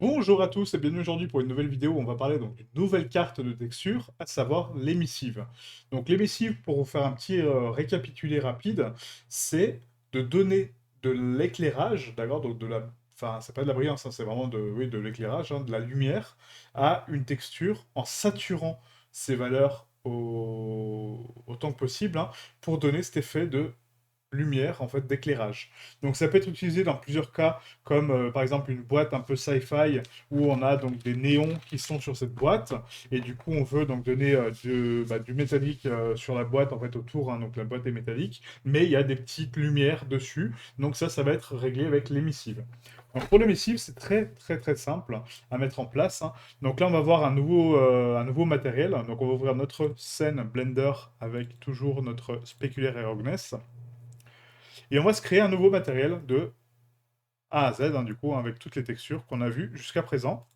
Bonjour à tous et bienvenue aujourd'hui pour une nouvelle vidéo où on va parler donc d'une nouvelle carte de texture, à savoir l'émissive. Donc l'émissive, pour vous faire un petit récapitulé rapide, c'est de donner de l'éclairage, d'accord, donc de la, enfin c'est pas de la brillance, hein, c'est vraiment de, oui, de l'éclairage, hein, de la lumière, à une texture en saturant ces valeurs autant que possible, hein, pour donner cet effet de lumière, en fait, d'éclairage. Donc ça peut être utilisé dans plusieurs cas, comme par exemple une boîte un peu sci-fi, où on a donc des néons qui sont sur cette boîte, et du coup on veut donc donner du métallique sur la boîte, en fait, autour, hein, donc la boîte est métallique, mais il y a des petites lumières dessus, donc ça va être réglé avec l'émissive. Donc pour l'émissive, c'est très très très simple à mettre en place, hein. Donc là, on va voir un nouveau matériel. Donc on va ouvrir notre scène Blender avec toujours notre spéculaire et Rogness. Et on va se créer un nouveau matériel de A à Z, hein, du coup, hein, avec toutes les textures qu'on a vues jusqu'à présent.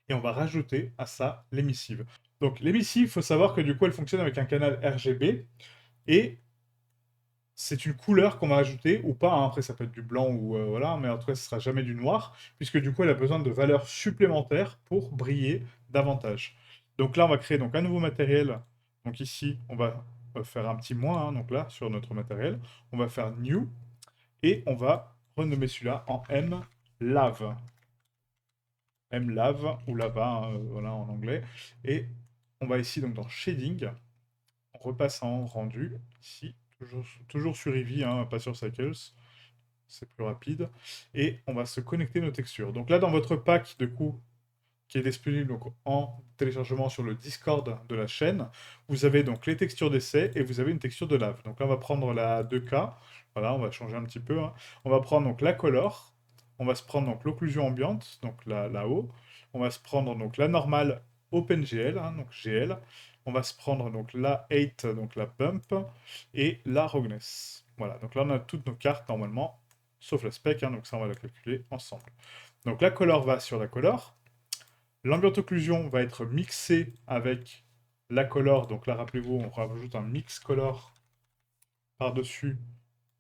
Et on va rajouter à ça l'émissive. Donc l'émissive, il faut savoir que du coup, elle fonctionne avec un canal RGB. Et c'est une couleur qu'on va ajouter ou pas, hein. Après, ça peut être du blanc ou voilà, mais en tout cas, ce sera jamais du noir, puisque du coup, elle a besoin de valeurs supplémentaires pour briller davantage. Donc là, on va créer donc un nouveau matériel. Donc ici, on va faire un petit moins, hein, donc là, sur notre matériel. On va faire New. Et on va renommer celui-là en MLAV. MLAV ou lava, hein, voilà en anglais. Et on va ici donc dans Shading, on repasse en rendu, ici, toujours sur Eevee, hein, pas sur Cycles, c'est plus rapide. Et on va se connecter nos textures. Donc là dans votre pack de coup, qui est disponible donc en téléchargement sur le Discord de la chaîne, vous avez donc les textures d'essai et vous avez une texture de lave. Donc là on va prendre la 2K, voilà, on va changer un petit peu, hein. On va prendre donc la color, on va se prendre donc l'occlusion ambiante, donc là-haut, on va se prendre donc la normale OpenGL, hein, donc GL, on va se prendre donc la 8, donc la bump, et la roughness. Voilà, donc là on a toutes nos cartes normalement, sauf la spec, hein, donc ça on va la calculer ensemble. Donc la color va sur la color, l'ambient occlusion va être mixé avec la color, donc là rappelez-vous, on rajoute un mix color par-dessus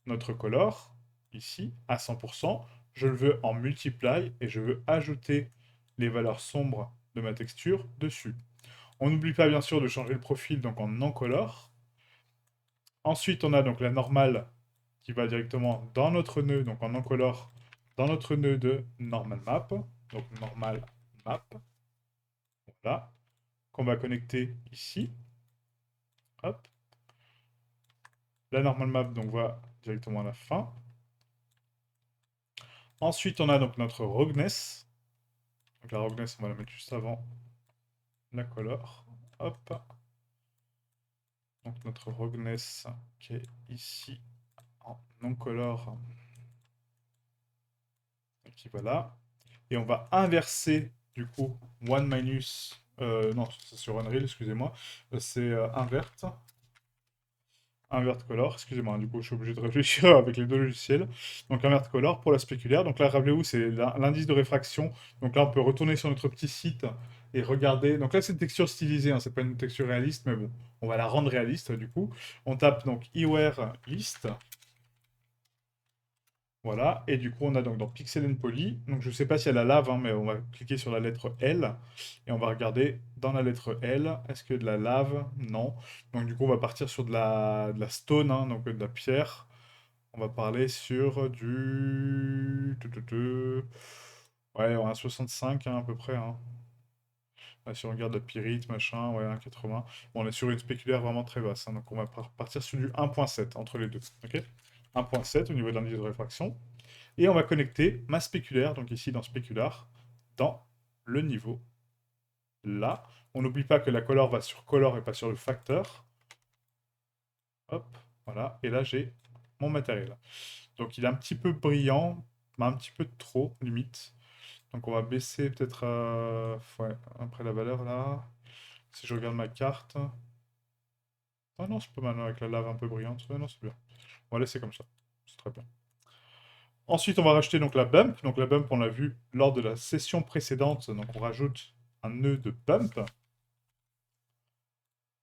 notre color, ici, à 100%. Je le veux en multiply et je veux ajouter les valeurs sombres de ma texture dessus. On n'oublie pas bien sûr de changer le profil donc en non-color. Ensuite, on a donc la normale qui va directement dans notre nœud, donc en non-color, dans notre nœud de normal map. Donc normal map, voilà, qu'on va connecter ici. Hop. La normal map donc va directement à la fin. Ensuite, on a donc notre roughness. Donc la roughness, on va la mettre juste avant la color. Hop. Donc notre roughness qui est ici en non-color. Qui va là. Et on va inverser du coup one minus. Non, c'est sur Unreal, excusez-moi. C'est invert. Invert color, excusez-moi, du coup je suis obligé de réfléchir avec les deux logiciels. Donc invert color pour la spéculaire. Donc là, rappelez-vous, c'est l'indice de réfraction. Donc là, on peut retourner sur notre petit site et regarder. Donc là, c'est une texture stylisée, hein, c'est pas une texture réaliste, mais bon, on va la rendre réaliste du coup. On tape donc Iware List. Voilà, et du coup on a donc dans Pixel and Poly, donc je ne sais pas si elle a lave, hein, mais on va cliquer sur la lettre L, et on va regarder dans la lettre L, est-ce que de la lave? Non. Donc du coup on va partir sur de la stone, hein, donc de la pierre. On va parler sur du... Ouais, on a 65 hein, à peu près, hein. Là, si on regarde la pyrite, machin, ouais, 1,80. Bon, on est sur une spéculaire vraiment très basse, hein, donc on va partir sur du 1,7 entre les deux, ok? 1,7 au niveau de l'indice de réfraction. Et on va connecter ma spéculaire, donc ici dans spécular, dans le niveau là. On n'oublie pas que la color va sur color et pas sur le facteur. Hop, voilà. Et là, j'ai mon matériel. Donc il est un petit peu brillant, mais un petit peu trop, limite. Donc on va baisser peut-être ouais, après la valeur là. Si je regarde ma carte. Ah non, c'est pas mal avec la lave un peu brillante. Ouais, non, c'est bien. On va laisser comme ça. C'est très bien. Ensuite, on va rajouter donc la bump. Donc la bump, on l'a vu lors de la session précédente. Donc on rajoute un nœud de bump.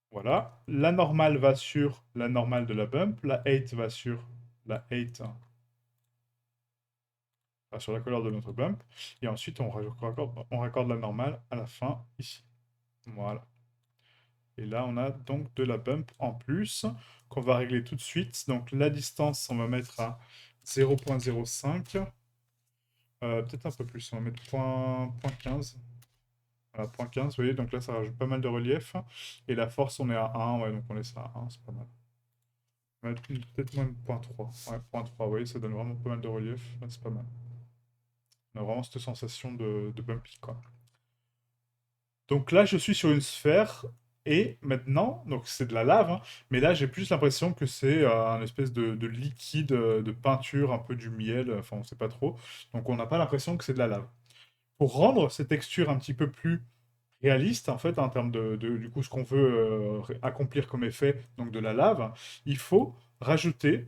Voilà. La normale va sur la normale de la bump. La 8 va sur la 8 sur la couleur de notre bump. Et ensuite, on raccorde la normale à la fin, ici. Voilà. Et là, on a donc de la bump en plus qu'on va régler tout de suite. Donc la distance, on va mettre à 0,05. Peut-être un peu plus, on va mettre point 15. Voilà, point 15, vous voyez, donc là, ça rajoute pas mal de relief. Et la force, on est à 1, ouais, donc on laisse à 1, c'est pas mal. On va mettre peut-être même point 3. Ouais, point 3, vous voyez, ça donne vraiment pas mal de relief. Là, c'est pas mal. On a vraiment cette sensation de bumpy, quoi. Donc là, je suis sur une sphère, et maintenant, donc c'est de la lave, hein, mais là, j'ai plus l'impression que c'est un espèce de liquide, de peinture, un peu du miel, enfin, on sait pas trop. Donc on n'a pas l'impression que c'est de la lave. Pour rendre cette texture un petit peu plus réaliste, en fait, en termes du coup, ce qu'on veut accomplir comme effet, donc de la lave, il faut rajouter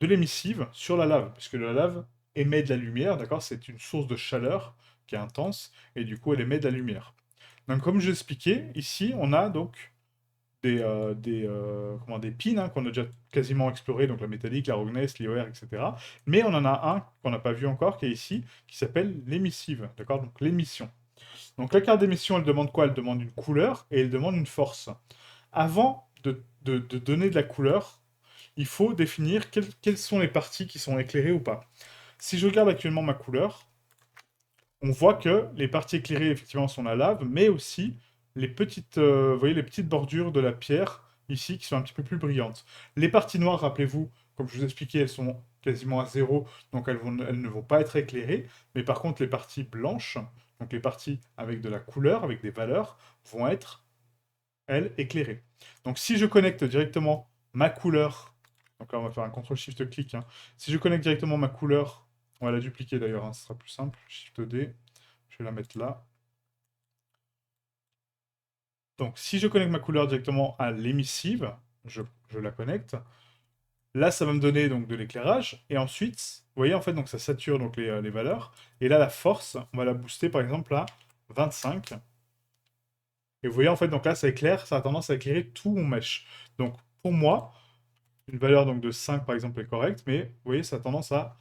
de l'émissive sur la lave, puisque la lave émet de la lumière, d'accord? C'est une source de chaleur qui est intense, et du coup, elle émet de la lumière. Donc, comme je l'expliquais, ici, on a donc des pins hein, qu'on a déjà quasiment exploré, donc la métallique, la roughness, l'IOR, etc. Mais on en a un qu'on n'a pas vu encore, qui est ici, qui s'appelle l'émissive, d'accord? Donc l'émission. Donc la carte d'émission, elle demande quoi? Elle demande une couleur et elle demande une force. Avant de donner de la couleur, il faut définir quelles sont les parties qui sont éclairées ou pas. Si je regarde actuellement ma couleur, on voit que les parties éclairées, effectivement, sont la lave, mais aussi les petites, vous voyez, les petites bordures de la pierre, ici, qui sont un petit peu plus brillantes. Les parties noires, rappelez-vous, comme je vous expliquais, elles sont quasiment à zéro, donc elles ne vont pas être éclairées, mais par contre, les parties blanches, donc les parties avec de la couleur, avec des valeurs, vont être, elles, éclairées. Donc si je connecte directement ma couleur, donc là on va faire un CTRL-SHIFT-clic, hein. Si je connecte directement ma couleur, on va la dupliquer d'ailleurs, hein, ce sera plus simple, SHIFT-D, je vais la mettre là. Donc si je connecte ma couleur directement à l'émissive, je la connecte, là ça va me donner donc de l'éclairage, et ensuite, vous voyez en fait, donc ça sature donc les valeurs, et là la force, on va la booster par exemple à 25, et vous voyez en fait, donc là ça éclaire, ça a tendance à éclairer tout mon mesh. Donc pour moi, une valeur donc de 5 par exemple est correcte, mais vous voyez ça a tendance à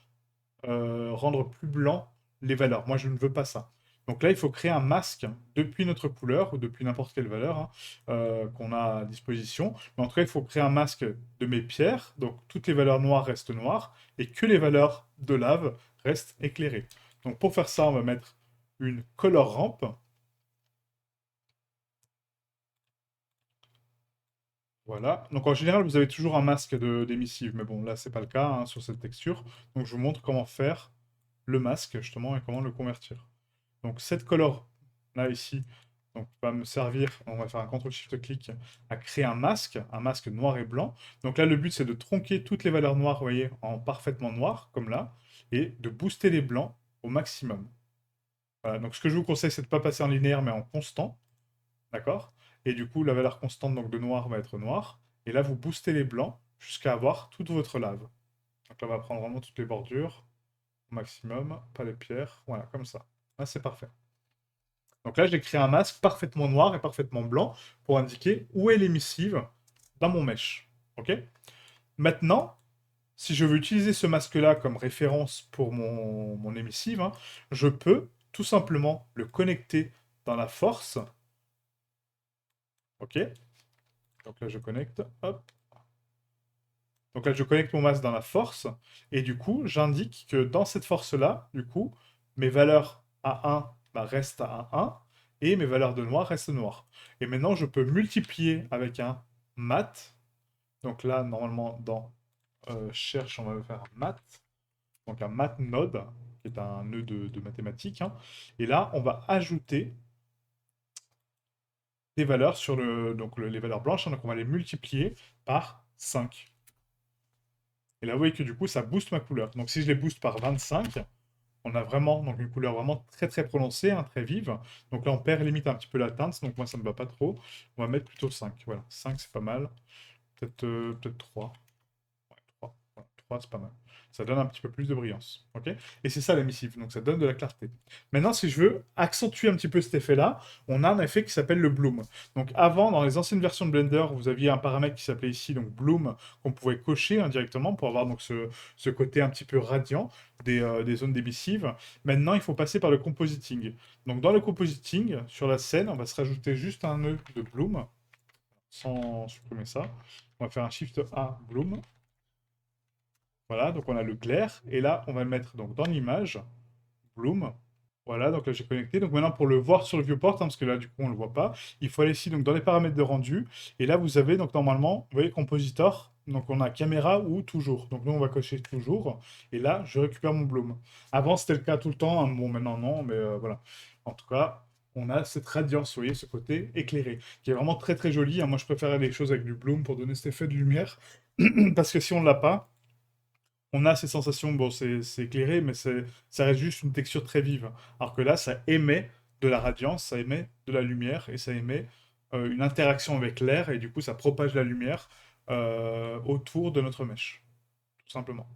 rendre plus blanc les valeurs. Moi, je ne veux pas ça. Donc là, il faut créer un masque depuis notre couleur ou depuis n'importe quelle valeur hein, qu'on a à disposition. Mais en tout cas, il faut créer un masque de mes pierres. Donc toutes les valeurs noires restent noires et que les valeurs de lave restent éclairées. Donc pour faire ça, on va mettre une color ramp. Voilà. Donc en général, vous avez toujours un masque d'émissive, mais bon, là, c'est pas le cas hein, sur cette texture. Donc je vous montre comment faire le masque justement et comment le convertir. Donc cette color là ici donc, va me servir, on va faire un CTRL-SHIFT-clic, à créer un masque noir et blanc. Donc là le but c'est de tronquer toutes les valeurs noires, vous voyez, en parfaitement noir, comme là, et de booster les blancs au maximum. Voilà, donc ce que je vous conseille c'est de ne pas passer en linéaire mais en constant, d'accord? Et du coup la valeur constante donc, de noir va être noir, et là vous boostez les blancs jusqu'à avoir toute votre lave. Donc là on va prendre vraiment toutes les bordures, au maximum, pas les pierres, voilà, comme ça. Là c'est parfait. Donc là, j'ai créé un masque parfaitement noir et parfaitement blanc pour indiquer où est l'émissive dans mon mesh. Ok? Maintenant, si je veux utiliser ce masque-là comme référence pour mon émissive, hein, je peux tout simplement le connecter dans la force. Ok? Donc là, je connecte. Hop. Donc là, je connecte mon masque dans la force. Et du coup, j'indique que dans cette force-là, du coup, mes valeurs à 1 bah, restent à 1 et mes valeurs de noir restent noires. Et maintenant, je peux multiplier avec un mat. Donc là, normalement, dans cherche, on va faire un mat. Donc un mat node, qui est un nœud de mathématiques. Hein. Et là, on va ajouter des valeurs sur les valeurs blanches. Hein, donc on va les multiplier par 5. Et là, vous voyez que du coup, ça booste ma couleur. Donc si je les booste par 25, on a vraiment donc, une couleur vraiment très très prononcée, hein, très vive. Donc là, on perd limite un petit peu la teinte, donc moi, ça ne me va pas trop. On va mettre plutôt 5. Voilà, 5, c'est pas mal. Peut-être 3. Ouais, 3. Voilà, 3, c'est pas mal. Ça donne un petit peu plus de brillance. Ok. Et c'est ça l'émissif, donc ça donne de la clarté. Maintenant, si je veux accentuer un petit peu cet effet-là, on a un effet qui s'appelle le bloom. Donc avant, dans les anciennes versions de Blender, vous aviez un paramètre qui s'appelait ici donc bloom, qu'on pouvait cocher indirectement pour avoir donc ce côté un petit peu radiant des zones d'émissives. Maintenant, il faut passer par le compositing. Donc dans le compositing, sur la scène, on va se rajouter juste un nœud de bloom, sans supprimer ça. On va faire un Shift A bloom. Voilà, donc on a le clair. Et là, on va le mettre donc dans l'image, bloom. Voilà, donc là j'ai connecté. Donc maintenant pour le voir sur le viewport, hein, parce que là du coup on ne le voit pas, il faut aller ici donc dans les paramètres de rendu. Et là vous avez donc normalement, vous voyez compositor, donc on a caméra ou toujours. Donc nous on va cocher toujours. Et là je récupère mon bloom. Avant c'était le cas tout le temps, hein. Bon maintenant non, mais voilà. En tout cas, on a cette radiance, vous voyez, ce côté éclairé, qui est vraiment très très joli, hein. Moi je préfère les choses avec du bloom pour donner cet effet de lumière. Parce que si on ne l'a pas, on a ces sensations, bon, c'est éclairé, mais ça reste juste une texture très vive. Alors que là, ça émet de la radiance, ça émet de la lumière, et ça émet une interaction avec l'air, et du coup, ça propage la lumière autour de notre mèche, tout simplement.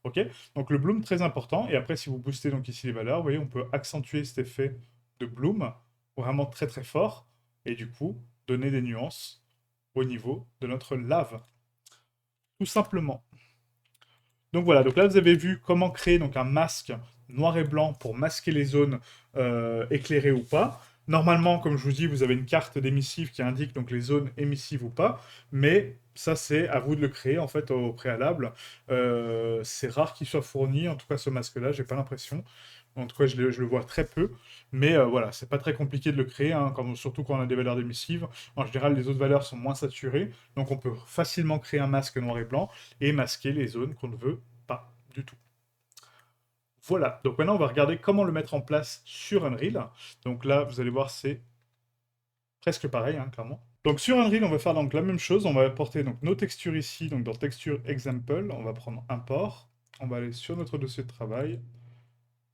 Ok. Donc le bloom, très important, et après, si vous boostez donc ici les valeurs, vous voyez, on peut accentuer cet effet de bloom, vraiment très très fort, et du coup, donner des nuances au niveau de notre lave, tout simplement. Donc voilà, donc là vous avez vu comment créer donc un masque noir et blanc pour masquer les zones éclairées ou pas. Normalement, comme je vous dis, vous avez une carte d'émissive qui indique donc les zones émissives ou pas, mais ça c'est à vous de le créer en fait au préalable. C'est rare qu'il soit fourni, en tout cas ce masque-là, j'ai pas l'impression. En tout cas, je le vois très peu, mais voilà, c'est pas très compliqué de le créer, hein, surtout quand on a des valeurs d'émissives. En général, les autres valeurs sont moins saturées, donc on peut facilement créer un masque noir et blanc et masquer les zones qu'on ne veut pas du tout. Voilà, donc maintenant on va regarder comment le mettre en place sur Unreal. Donc là, vous allez voir, c'est presque pareil, hein, clairement. Donc sur Unreal, on va faire donc la même chose, on va apporter donc nos textures ici, donc dans Texture Example, on va prendre Import, on va aller sur notre dossier de travail,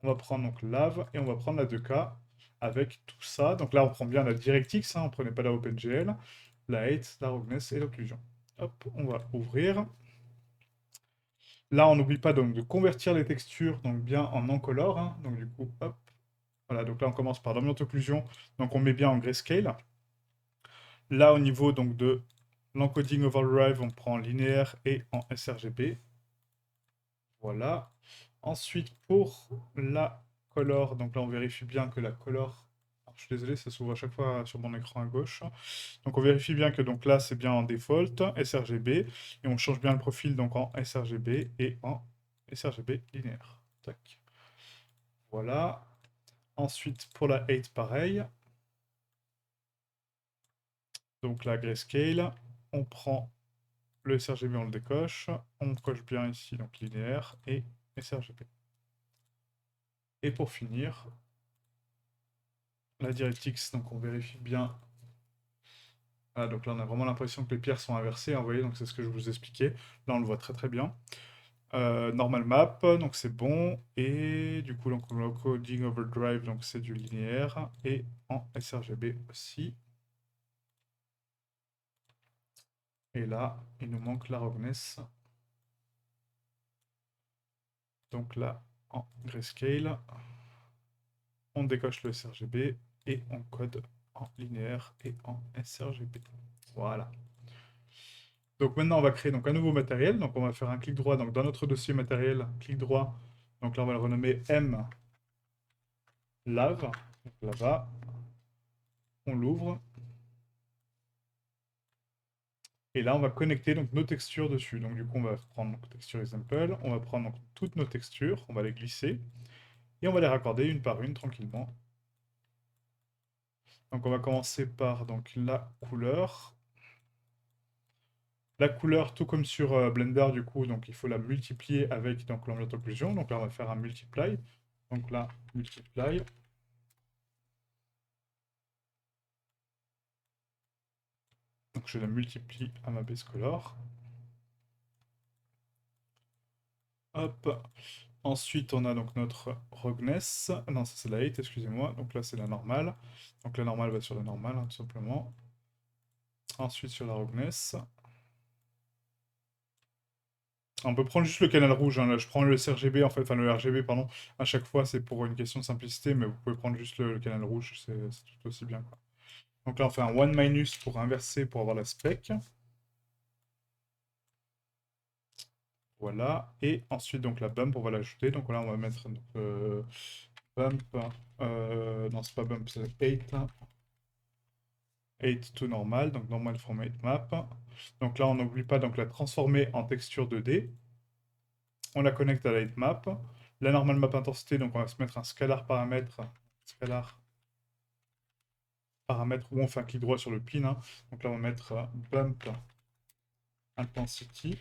on va prendre donc Lave et on va prendre la 2K avec tout ça. Donc là, on prend bien la DirectX, hein, on ne prenait pas la OpenGL, la Height, la Roughness et l'occlusion. Hop, on va ouvrir. Là, on n'oublie pas donc de convertir les textures donc bien en encolor, hein. Donc du coup, hop, voilà. Donc là, on commence par l'ambient occlusion. Donc on met bien en grayscale. Là, au niveau donc de l'encoding overdrive, on prend linéaire et en sRGB. Voilà. Ensuite, pour la color, donc là, on vérifie bien que la color... Alors, je suis désolé, ça s'ouvre à chaque fois sur mon écran à gauche. Donc on vérifie bien que donc là, c'est bien en default, sRGB, et on change bien le profil donc en sRGB et en sRGB linéaire. Tac. Voilà. Ensuite, pour la 8, pareil. Donc la grayscale, on prend le sRGB, on le décoche, on coche bien ici donc linéaire et sRGB. Et pour finir, la DirectX, donc on vérifie bien. Voilà, donc là on a vraiment l'impression que les pierres sont inversées, hein, vous voyez, donc c'est ce que je vous expliquais. Là on le voit très très bien. Normal map, donc c'est bon. Et du coup, donc, le coding overdrive, donc c'est du linéaire. Et en sRGB aussi. Et là, il nous manque la roughness. Donc là, en grayscale, on décoche le sRGB et on code en linéaire et en sRGB. Voilà. Donc maintenant, on va créer donc un nouveau matériel. Donc on va faire un clic droit donc, dans notre dossier matériel, clic droit. Donc là, on va le renommer M Lave. Donc là-bas, on l'ouvre. Et là, on va connecter donc, nos textures dessus. Donc du coup, on va prendre donc, Texture Example, on va prendre donc, toutes nos textures, on va les glisser, et on va les raccorder une par une tranquillement. Donc on va commencer par donc, la couleur. La couleur, tout comme sur Blender, du coup, donc il faut la multiplier avec l'ambient occlusion. Donc là, on va faire un multiply. Donc là, multiply. Donc je la multiplie à ma base color. Hop. Ensuite, on a donc notre roughness. Non, ça c'est la 8, excusez-moi. Donc là, c'est la normale. Donc la normale va sur la normale, hein, tout simplement. Ensuite, sur la roughness. On peut prendre juste le canal rouge, hein. Là, je prends le sRGB, en fait, enfin le RGB, pardon. À chaque fois, c'est pour une question de simplicité, mais vous pouvez prendre juste le canal rouge, c'est tout aussi bien, quoi. Donc là, on fait un one minus pour inverser, pour avoir la spec. Voilà. Et ensuite, donc la bump, on va l'ajouter. Donc là, on va mettre donc, bump. Non, c'est pas bump, c'est 8. 8 to normal, donc normal from 8 map. Donc là, on n'oublie pas donc la transformer en texture 2D. On la connecte à la 8 map. La normal map intensité, donc on va se mettre un scalar paramètre. Scalar paramètre où on fait un clic droit sur le pin, hein. Donc là, on va mettre bump intensity.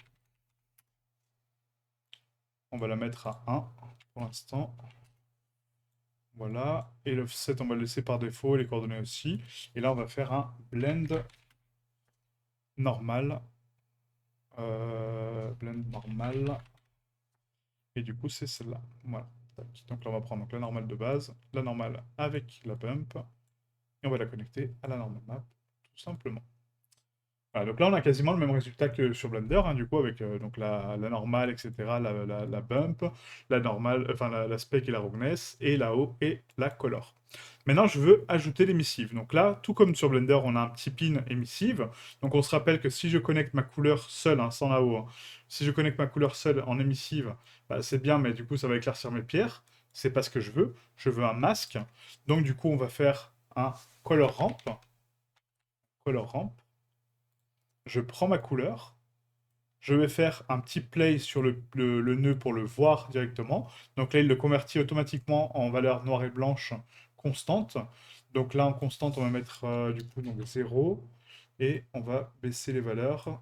On va la mettre à 1 pour l'instant. Voilà. Et l'offset, on va le laisser par défaut, les coordonnées aussi. Et là, on va faire un blend normal. Blend normal. Et du coup, c'est celle-là. Voilà. Tac. Donc là, on va prendre donc, la normale de base, la normale avec la bump. Et on va la connecter à la normale map, tout simplement. Voilà, donc là, on a quasiment le même résultat que sur Blender, hein, du coup, avec donc la normale, etc., la bump, la normale, enfin la spec et la roughness, et là-haut, et la color. Maintenant, je veux ajouter l'émissive. Donc là, tout comme sur Blender, on a un petit pin émissive. Donc on se rappelle que si je connecte ma couleur seule, hein, sans là-haut, hein, si je connecte ma couleur seule en émissive, bah, c'est bien, mais du coup, ça va éclaircir mes pierres. C'est pas ce que je veux. Je veux un masque. Donc du coup, on va faire un color ramp. Color ramp. Je prends ma couleur, je vais faire un petit play sur le nœud pour le voir directement. Donc là, il le convertit automatiquement en valeur noire et blanche constante. Donc là, en constante, on va mettre du coup donc 0 et on va baisser les valeurs.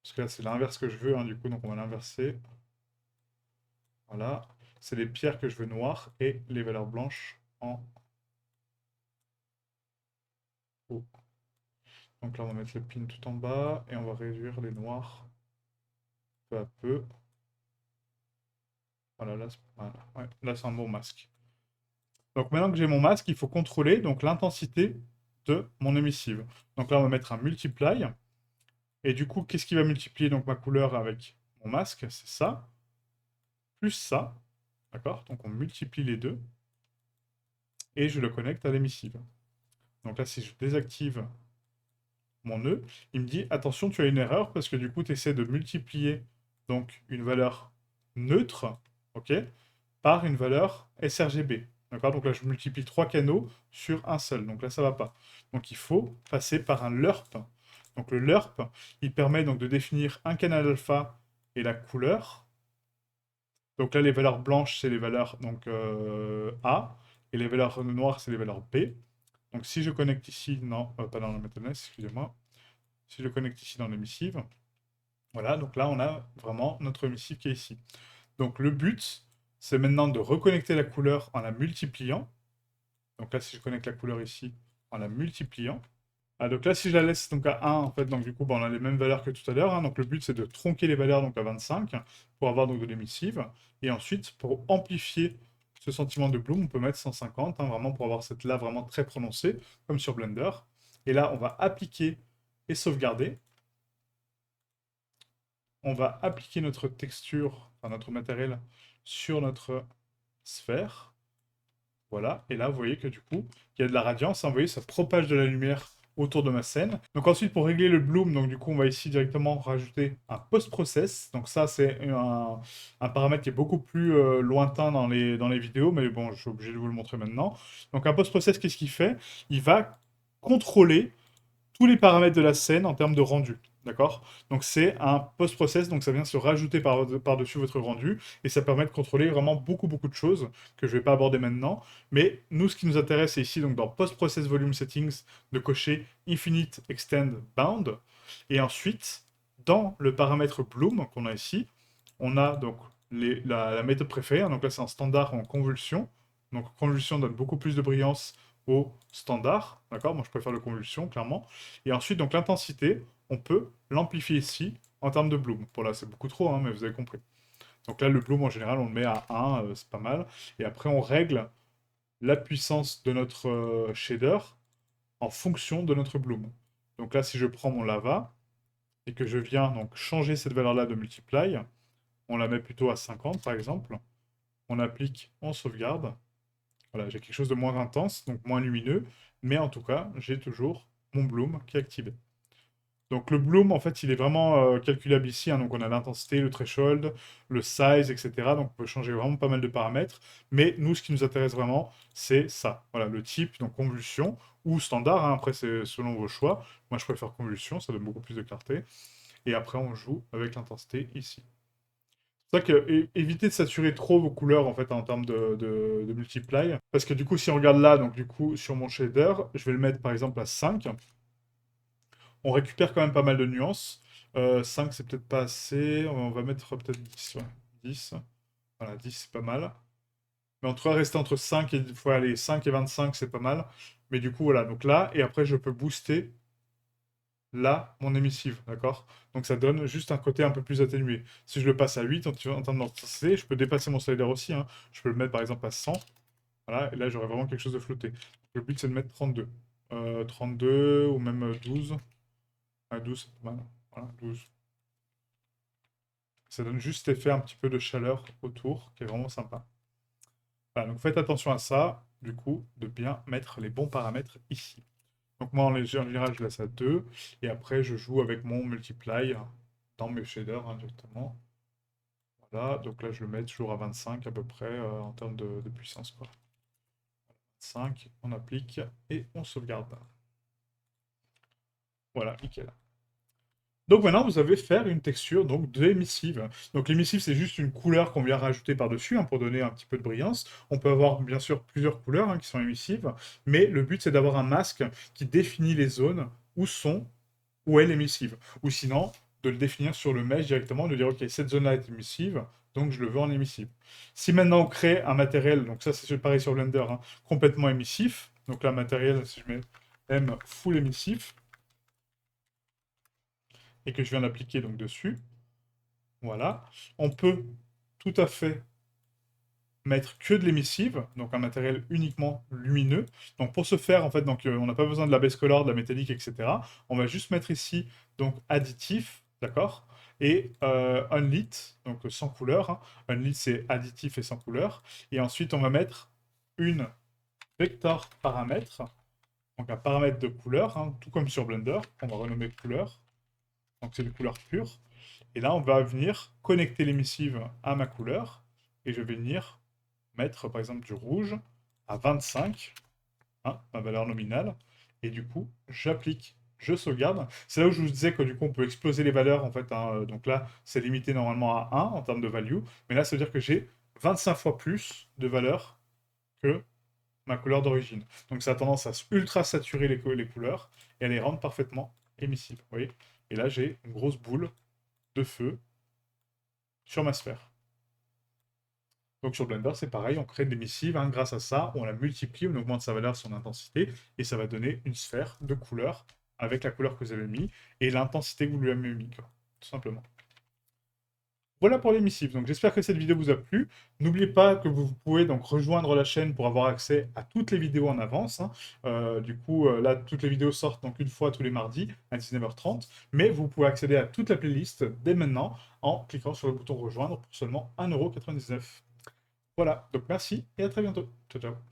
Parce que là, c'est l'inverse que je veux, hein, du coup, donc on va l'inverser. Voilà. C'est les pierres que je veux noires et les valeurs blanches en haut. Donc là, on va mettre le pin tout en bas et on va réduire les noirs peu à peu. Voilà, là, voilà. Ouais, là c'est un bon masque. Donc maintenant que j'ai mon masque, il faut contrôler donc l'intensité de mon émissive. Donc là, on va mettre un multiply. Et du coup, qu'est-ce qui va multiplier donc ma couleur avec mon masque? C'est ça, plus ça. D'accord? Donc on multiplie les deux. Et je le connecte à l'émissive. Donc là, si je désactive mon nœud, il me dit attention, tu as une erreur parce que du coup, tu essaies de multiplier donc une valeur neutre, ok, par une valeur sRGB. D'accord? Donc là, je multiplie 3 canaux sur un seul. Donc là, ça va pas. Donc il faut passer par un LURP. Donc le LURP, il permet donc de définir un canal alpha et la couleur. Donc là, les valeurs blanches, c'est les valeurs donc, A, et les valeurs noires, c'est les valeurs B. Donc si je connecte ici, non, pas dans la MetaNet, excusez-moi. Si je connecte ici dans l'émissive, voilà, donc là, on a vraiment notre émissive qui est ici. Donc le but, c'est maintenant de reconnecter la couleur en la multipliant. Donc là, si je connecte la couleur ici, en la multipliant. Ah, donc là, si je la laisse donc à 1, en fait, donc du coup, bah, on a les mêmes valeurs que tout à l'heure, hein. Donc le but, c'est de tronquer les valeurs donc, à 25 pour avoir donc de l'émissive. Et ensuite, pour amplifier ce sentiment de bloom, on peut mettre 150, hein, vraiment pour avoir cette là vraiment très prononcée, comme sur Blender. Et là, on va appliquer et sauvegarder. On va appliquer notre texture, enfin notre matériel, sur notre sphère. Voilà, et là, vous voyez que du coup, il y a de la radiance, hein, vous voyez, ça propage de la lumière autour de ma scène. Donc ensuite, pour régler le bloom, donc du coup, on va ici directement rajouter un post-process. Donc ça, c'est un paramètre qui est beaucoup plus lointain dans les vidéos, mais bon, je suis obligé de vous le montrer maintenant. Donc un post-process, qu'est-ce qu'il fait? Il va contrôler tous les paramètres de la scène en termes de rendu. D'accord? Donc c'est un post-process, donc ça vient se rajouter par-dessus votre rendu, et ça permet de contrôler vraiment beaucoup de choses que je ne vais pas aborder maintenant. Mais nous, ce qui nous intéresse, c'est ici, donc dans Post-Process Volume Settings, de cocher Infinite Extend Bound. Et ensuite, dans le paramètre Bloom qu'on a ici, on a donc la méthode préférée, hein. Donc là c'est un standard en convulsion. Donc convulsion donne beaucoup plus de brillance au standard, d'accord? Moi je préfère le convulsion, clairement. Et ensuite, donc l'intensité, on peut l'amplifier ici en termes de bloom. Pour là, c'est beaucoup trop, hein, mais vous avez compris. Donc là, le bloom, en général, on le met à 1, c'est pas mal. Et après, on règle la puissance de notre shader en fonction de notre bloom. Donc là, si je prends mon lava, et que je viens donc changer cette valeur-là de multiply, on la met plutôt à 50 par exemple, on applique, on sauvegarde. Voilà, j'ai quelque chose de moins intense, donc moins lumineux, mais en tout cas, j'ai toujours mon bloom qui est activé. Donc le bloom, en fait, il est vraiment calculable ici, hein. Donc on a l'intensité, le threshold, le size, etc. Donc on peut changer vraiment pas mal de paramètres. Mais nous, ce qui nous intéresse vraiment, c'est ça. Voilà, le type, donc convulsion ou standard, hein. Après, c'est selon vos choix. Moi, je préfère convulsion, ça donne beaucoup plus de clarté. Et après, on joue avec l'intensité ici. C'est ça que évitez de saturer trop vos couleurs en fait en termes de multiply. Parce que du coup, si on regarde là, donc du coup, sur mon shader, je vais le mettre par exemple à 5. On récupère quand même pas mal de nuances. 5, c'est peut-être pas assez. On va mettre peut-être 10. Ouais. 10. Voilà, 10, c'est pas mal. Mais en tout cas, rester entre 5 et, faut aller 5 et 25, c'est pas mal. Mais du coup, voilà. Donc là, et après, je peux booster là mon émissive, d'accord? Donc ça donne juste un côté un peu plus atténué. Si je le passe à 8 en termes d'intensité, je peux dépasser mon slider aussi, hein. Je peux le mettre par exemple à 100. Voilà, et là, j'aurai vraiment quelque chose de flouté. Le but, c'est de mettre 32. 32 ou même 12. Ah, 12, c'est pas mal. Voilà, 12. Ça donne juste cet effet un petit peu de chaleur autour, qui est vraiment sympa. Voilà, donc faites attention à ça, du coup, de bien mettre les bons paramètres ici. Donc moi, en général, je laisse à 2, et après, je joue avec mon multiply dans mes shaders, hein, directement. Voilà, donc là, je le mets toujours à 25 à peu près, en termes de puissance, quoi. 5, on applique, et on sauvegarde. Voilà, nickel. Donc maintenant, vous avez faire une texture donc d'émissive. Donc l'émissive, c'est juste une couleur qu'on vient rajouter par-dessus, hein, pour donner un petit peu de brillance. On peut avoir bien sûr plusieurs couleurs, hein, qui sont émissives, mais le but c'est d'avoir un masque qui définit les zones où est l'émissive. Ou sinon, de le définir sur le mesh directement, de dire ok, cette zone-là est émissive, donc je le veux en émissive. Si maintenant on crée un matériel, donc ça c'est pareil sur Blender, hein, complètement émissif, donc là matériel, si je mets M full émissif, et que je viens d'appliquer donc dessus, voilà. On peut tout à fait mettre que de l'émissive, donc un matériel uniquement lumineux. Donc pour ce faire, en fait, donc, on n'a pas besoin de la base color, de la métallique, etc. On va juste mettre ici donc additif, d'accord? Et unlit, donc sans couleur, hein. Unlit, c'est additif et sans couleur. Et ensuite, on va mettre une vector paramètre, donc un paramètre de couleur, hein, tout comme sur Blender. On va renommer couleur. Donc c'est une couleur pure. Et là, on va venir connecter l'émissive à ma couleur. Et je vais venir mettre, par exemple, du rouge à 25, hein, ma valeur nominale. Et du coup, j'applique, je sauvegarde. C'est là où je vous disais que du coup, on peut exploser les valeurs, en fait, hein. Donc là, c'est limité normalement à 1 en termes de value. Mais là, ça veut dire que j'ai 25 fois plus de valeur que ma couleur d'origine. Donc ça a tendance à ultra saturer les couleurs et à les rendre parfaitement émissibles. Vous voyez? Et là, j'ai une grosse boule de feu sur ma sphère. Donc sur Blender, c'est pareil, on crée de l'émissive, hein, grâce à ça, on la multiplie, on augmente sa valeur, son intensité, et ça va donner une sphère de couleur avec la couleur que vous avez mis et l'intensité que vous lui avez mis, quoi, tout simplement. Voilà pour l'émissive. Donc j'espère que cette vidéo vous a plu. N'oubliez pas que vous pouvez donc rejoindre la chaîne pour avoir accès à toutes les vidéos en avance, hein. Du coup, là, toutes les vidéos sortent donc une fois tous les mardis à 19h30. Mais vous pouvez accéder à toute la playlist dès maintenant en cliquant sur le bouton rejoindre pour seulement 1,99 €. Voilà, donc merci et à très bientôt. Ciao, ciao.